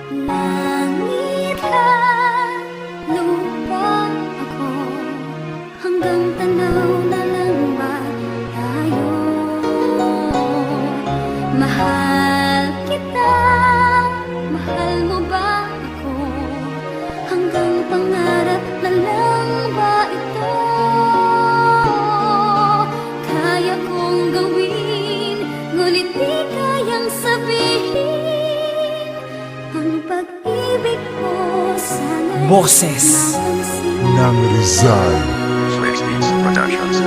Langit at lupa ako, hanggang tanaw na lang ba tayo? Mahal kita, mahal mo ba ako, hanggang pangarap na lang ba ito? Kaya kong gawin, ngunit di kayang sabihin. Ang pag-ibig mo sana'y Boses ng Rizal. Swift Beats Productions.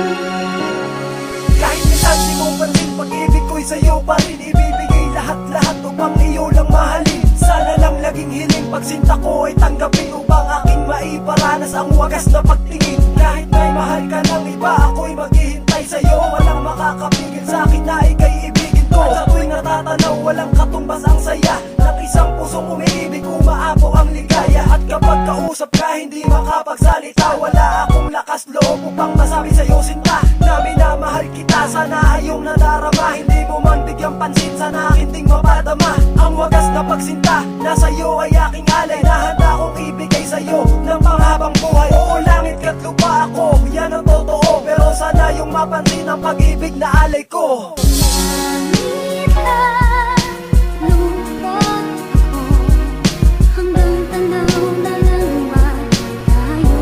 Kahit minsan di mo pansin, pag-ibig ko'y sa'yo pa rin. Ibibigay lahat-lahat upang iyo lang mahalin. Sana lang laging hiling, pagsinta ko ay tanggapin upang aking maiparanas ang wagas na pagtingin. Kahit may mahal ka ng iba, ako'y maghihintay sa'yo. Walang makakapigil sa'kin na ika'y ibigin ko. At sa tuwing natatanaw, walang katumbas ang saya ng isang pusong umiibig, umaapo ang ligaya. At kapag kausap ka, hindi makapagsalita. Wala akong lakas loob upang masabi sa'yo sinta na minamahal kita. Sana iyong nadarama, hindi mo man bigyang pansin. Sana akin ding mapadama ang wagas na pagsinta na sa'yo ay aking alay, na handa kong ibigay sa'yo ng panghabang buhay. Oo, langit ka't lupa ako, yan ang totoo. Pero sana yung mapansin ang pag-ibig na alay ko. langit at lupa ako, hanggang tanaw na lang ba tayo?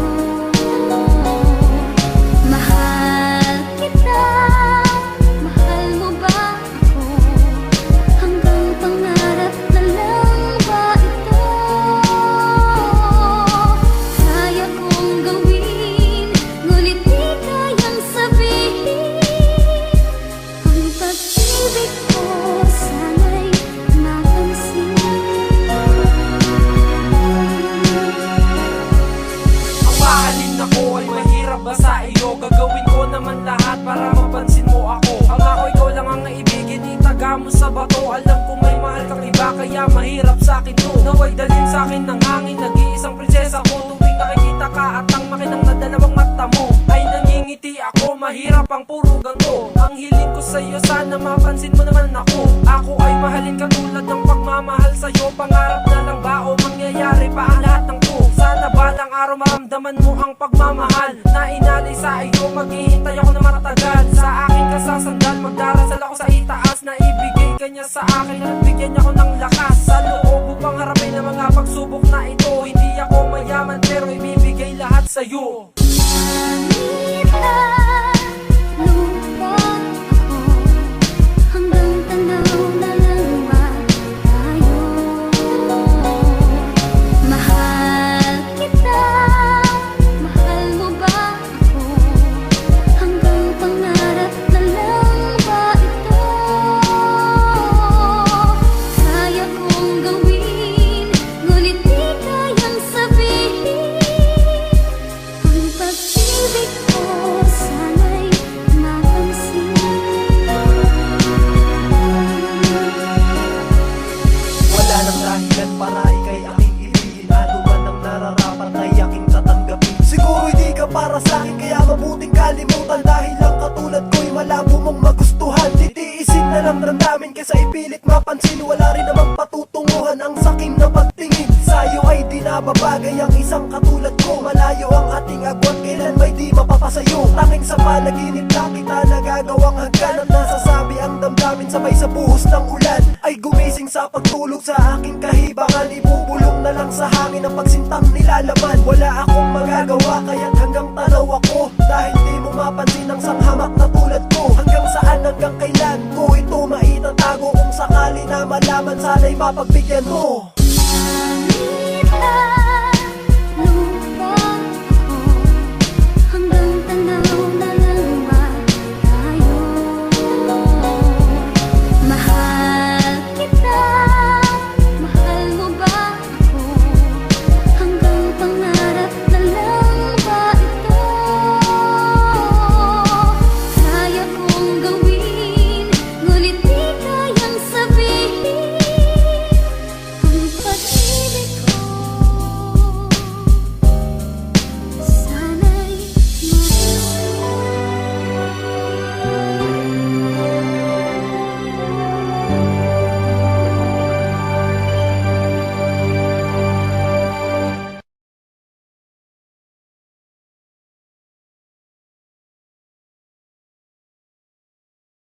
Mahal kita, mahal mo ba ako, hanggang pangarap na lang ba ito? Kaya kong gawin, ngunit di kayang sabihin. Ang pag-ibig ko sana'y mapansin. Ang mahalin ako ay mahirap ba sa iyo? Gagawin ko naman lahat para mapansin mo ako. Ang ako, ikaw lang ang naibigin, itaga mo sa bato. Alam ko may mahal kang iba, kaya mahirap sa'kin to. Naway dalhin sa'kin ng hangin, nag-iisang prinsesa ko. Tuwing nakikita ka at ang makinang na dalawang mata mo ay nangingiti ako, mahirap ang purugan ko. Ang hiling ko sa'yo, sana mapansin mo naman ako. Ako ay mahalin katulad ng pagmamahal sa'yo. Pangarap na lang ba o mangyayari pa ang lahat ng to? Sana balang araw maramdaman mo ang pagmamahal na inalay sa iyo. Maghihintay ako na matagal sa aking kasasandal. Magdarasal ako sa itaas na ibigay kanya sa akin at bigyan niya ako ng lakas sa loob upang harapin ang mga pagsubok na ito. Hindi ako mayaman pero ibibigay lahat sa'yo. Langit at lupa ako, hanggang tanaw na lang ba tayo? Mahal kita, mahal mo ba ako, hanggang pangarap na lang ba ito? Kaya kong gawin, ngunit di kayang sabihin. Ang pag-ibig ko sana'y mapansin. Wala nang dahilan para ika'y aking ibigin. Ano man ang nararapat ay aking tatanggapin. Siguro hindi ka para sa'kin, kaya mabuting kalimutan. Dahil lang katulad ko'y malabo mong magustuhan. Titiisin na lang damdamin kaysa ipilit mapansin. Wala rin namang patutunguhan ang sakim na pagtingin. Sa'yo ay di nababagay ang isang katulad ko. Malayo ang ating agwat, kailan may di mapapasayo. Tanging sa panaginip na kita nagagawang hagkan. At nasasabi ang damdamin sabay sa buhos ng ulan. Ay gumising sa pagtulog sa aking kahibangan. Ibubulong na lang sa hangin ang pagsintang nilalaman. Wala akong magagawa kaya't hanggang tanaw ako. Dahil di mo mapansin ang sanghamak na tulad ko. Hanggang saan, hanggang kailan ko ito maitatago? Kung sakali na malaman, sana'y mapagbigyan mo.